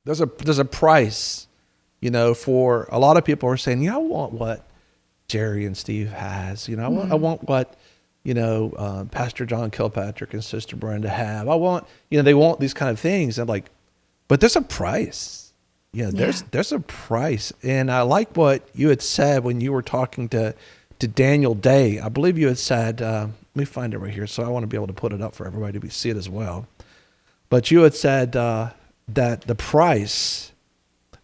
there's a price, for a lot of people are saying, I want what Jeri and Steve has. I Mhm. want what, Pastor John Kilpatrick and Sister Brenda have. I want, they want these kind of things. And like, but there's a price. Yeah. There's a price. And I like what you had said when you were talking to Daniel Day. I believe you had said, let me find it right here. So I want to be able to put it up for everybody to see it as well. But you had said that the price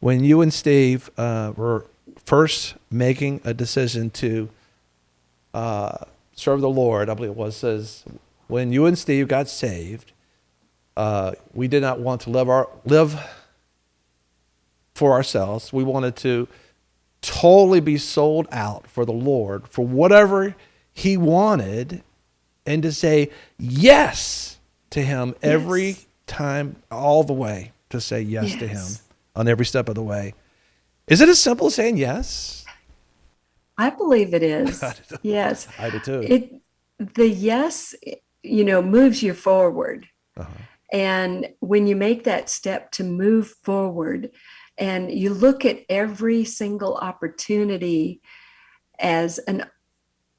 when you and Steve were first making a decision to serve the Lord, I believe it was, says when you and Steve got saved, we did not want to live for ourselves. We wanted to totally be sold out for the Lord for whatever He wanted, and to say yes to Him every Yes. time, all the way, to say yes to Him Yes. on every step of the way. Is it as simple as saying yes? I believe it I is. do Yes. I do too. It the yes, moves you forward. Uh-huh. And when you make that step to move forward and you look at every single opportunity as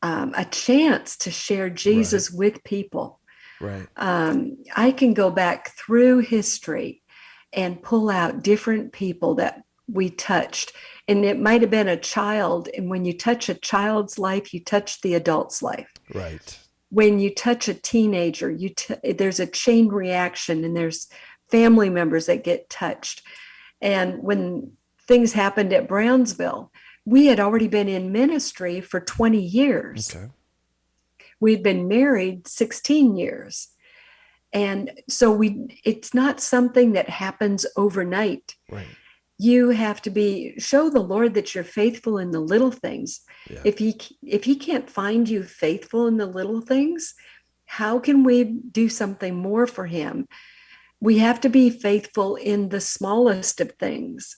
a chance to share Right. Jesus with people, Right. I can go back through history and pull out different people that we touched. And it might have been a child. And when you touch a child's life, you touch the adult's life. Right. When you touch a teenager, there's a chain reaction, and there's family members that get touched. And when things happened at Brownsville, we had already been in ministry for 20 years. Okay. We'd been married 16 years. And so it's not something that happens overnight. Right. You have to show the Lord that you're faithful in the little things. Yeah. If he can't find you faithful in the little things, how can we do something more for him? We have to be faithful in the smallest of things.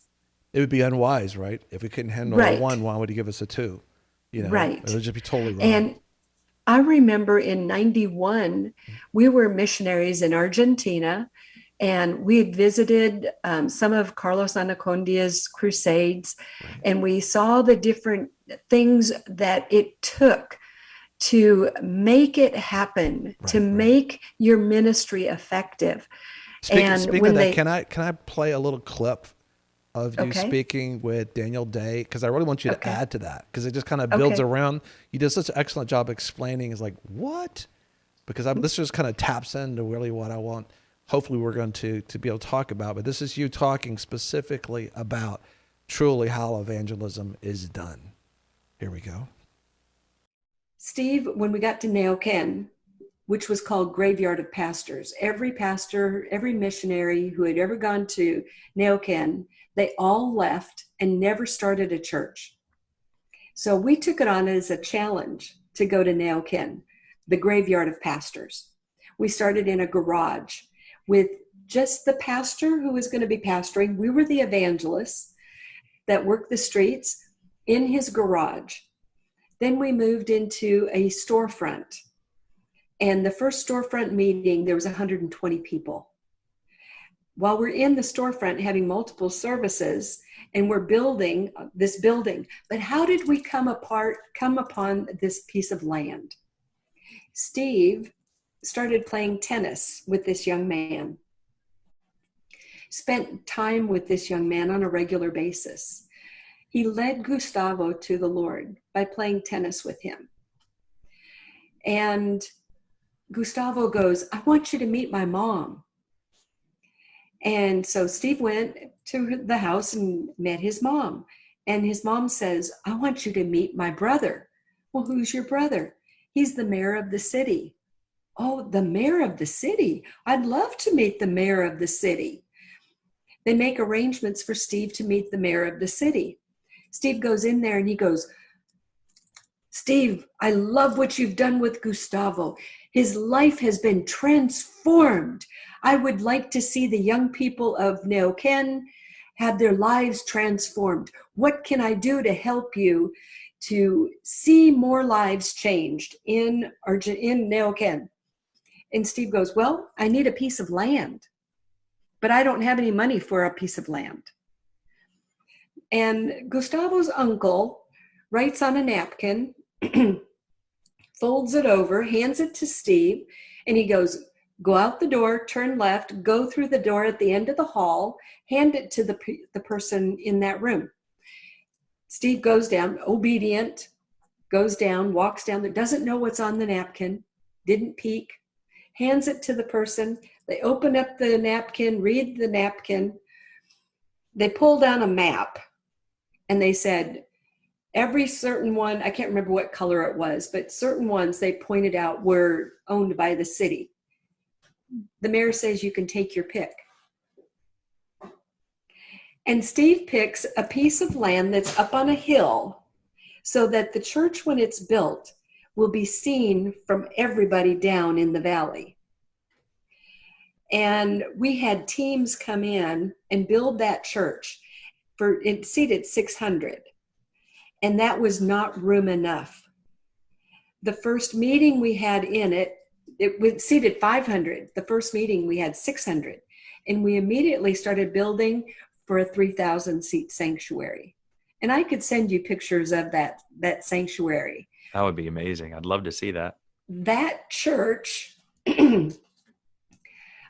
It would be unwise, right? If we couldn't handle a Right. one, why would He give us a two? It Right. would just be totally wrong. And I remember in 91, we were missionaries in Argentina, and we had visited some of Carlos Anacondia's crusades, Right. and we saw the different things that it took to make it happen, to Right. Right. make your ministry effective. And Speaking of when that, they, can I play a little clip of you okay, speaking with Daniel Day? Because I really want you to okay, add to that, because it just kind of builds okay. around. You did such an excellent job explaining. Is like what? Because this just kind of taps into really what I want. Hopefully, we're going to be able to talk about. But this is you talking specifically about truly how evangelism is done. Here we go. Steve, when we got to Neoken, which was called Graveyard of Pastors, every pastor, every missionary who had ever gone to Neoken, they all left and never started a church. So we took it on as a challenge to go to Neoken, the Graveyard of Pastors. We started in a garage with just the pastor who was going to be pastoring. We were the evangelists that worked the streets in his garage. Then we moved into a storefront. And the first storefront meeting, there was 120 people. While we're in the storefront having multiple services, and we're building this building. But how did we come upon this piece of land? Steve started playing tennis with this young man, spent time with this young man on a regular basis. He led Gustavo to the Lord by playing tennis with him. And Gustavo goes, I want you to meet my mom. And so Steve went to the house and met his mom. And his mom says, I want you to meet my brother. Well, who's your brother? He's the mayor of the city. Oh, the mayor of the city. I'd love to meet the mayor of the city. They make arrangements for Steve to meet the mayor of the city. Steve goes in there and he goes, Steve, I love what you've done with Gustavo. His life has been transformed. I would like to see the young people of Neuquén have their lives transformed. What can I do to help you to see more lives changed in Neuquén? And Steve goes, well, I need a piece of land. but I don't have any money for a piece of land. And Gustavo's uncle writes on a napkin, folds it over, hands it to Steve, and he goes, go out the door, turn left, go through the door at the end of the hall, hand it to the person in that room. Steve goes down, obedient, goes down, walks down there, doesn't know what's on the napkin, didn't peek, hands it to the person. They open up the napkin, read the napkin. They pull down a map, and they said, every certain one, I can't remember what color it was, but certain ones they pointed out were owned by the city. The mayor says you can take your pick. And Steve picks a piece of land that's up on a hill so that the church, when it's built, will be seen from everybody down in the valley. And we had teams come in and build that church. It seated 600. And that was not room enough. The first meeting we had in it seated 500. The first meeting we had 600. And we immediately started building for a 3,000 seat sanctuary. And I could send you pictures of that sanctuary. That would be amazing. I'd love to see that. That church,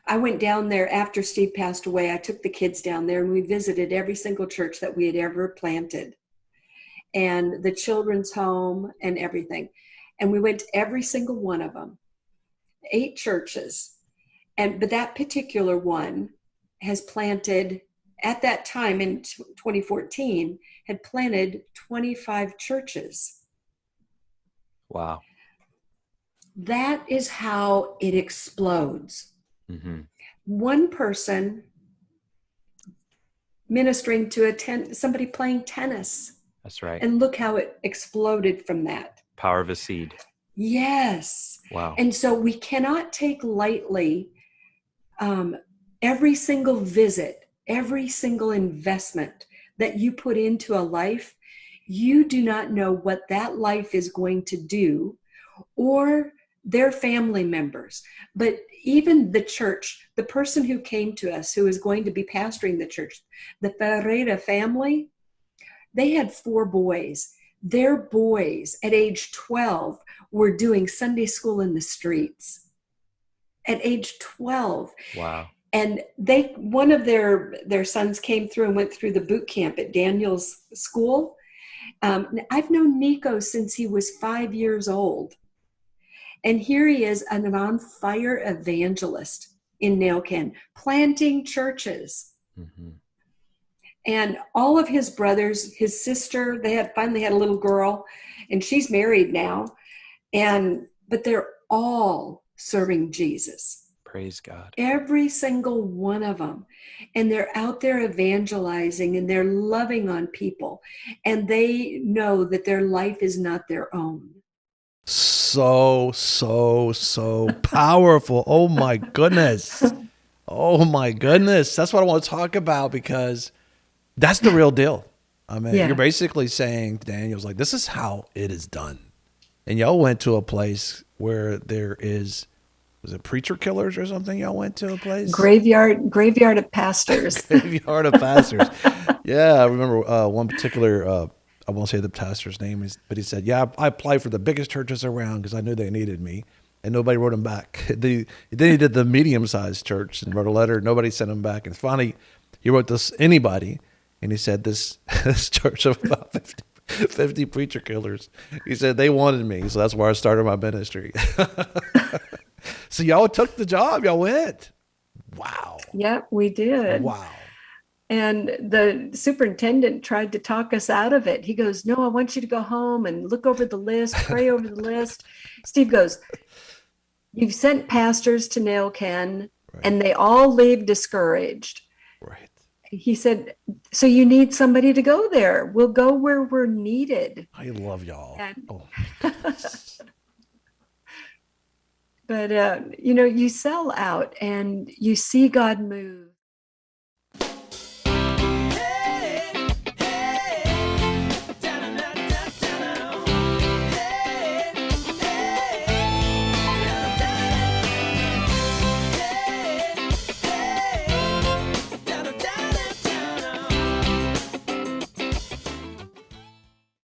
I went down there after Steve passed away. I took the kids down there and we visited every single church that we had ever planted, and the children's home and everything. And we went to every single one of them, 8 churches. But that particular one has planted, at that time in 2014, had planted 25 churches. Wow. That is how it explodes. Mm-hmm. One person ministering to somebody playing tennis. That's right. And look how it exploded from that. Power of a seed. Yes. Wow. And so we cannot take lightly every single visit, every single investment that you put into a life. You do not know what that life is going to do, or their family members. But even the church, the person who came to us, who is going to be pastoring the church, the Ferreira family, they had 4 boys. Their boys at age 12 were doing Sunday school in the streets. At age 12. Wow. And one of their sons came through and went through the boot camp at Daniel's school. I've known Nico since he was 5 years old. And here he is, an on-fire evangelist in Nailkin, planting churches. Mm-hmm. And all of his brothers, his sister, they finally had a little girl, and she's married now. But they're all serving Jesus. Praise God. Every single one of them. And they're out there evangelizing, and they're loving on people. And they know that their life is not their own. So powerful. Oh my goodness. Oh my goodness. That's what I want to talk about, because that's the real deal. I mean, You're basically saying, Daniel's like, this is how it is done. And y'all went to a place where there is, was it preacher killers or something? Y'all went to a place? Graveyard of pastors. Graveyard of pastors. Yeah, I remember one particular, I won't say the pastor's name, but he said, yeah, I applied for the biggest churches around because I knew they needed me. And nobody wrote him back. Then he did the medium-sized church and wrote a letter. Nobody sent him back. And finally, he wrote this anybody. And he said, this church of about 50 preacher killers. He said, they wanted me. So that's where I started my ministry. So y'all took the job. Y'all went. Wow. Yep, we did. Wow. And the superintendent tried to talk us out of it. He goes, no, I want you to go home and look over the list, pray over the list. Steve goes, you've sent pastors to Nailkin, right, and they all leave discouraged. Right. He said, so you need somebody to go there. We'll go where we're needed. I love y'all. But, you sell out and you see God move.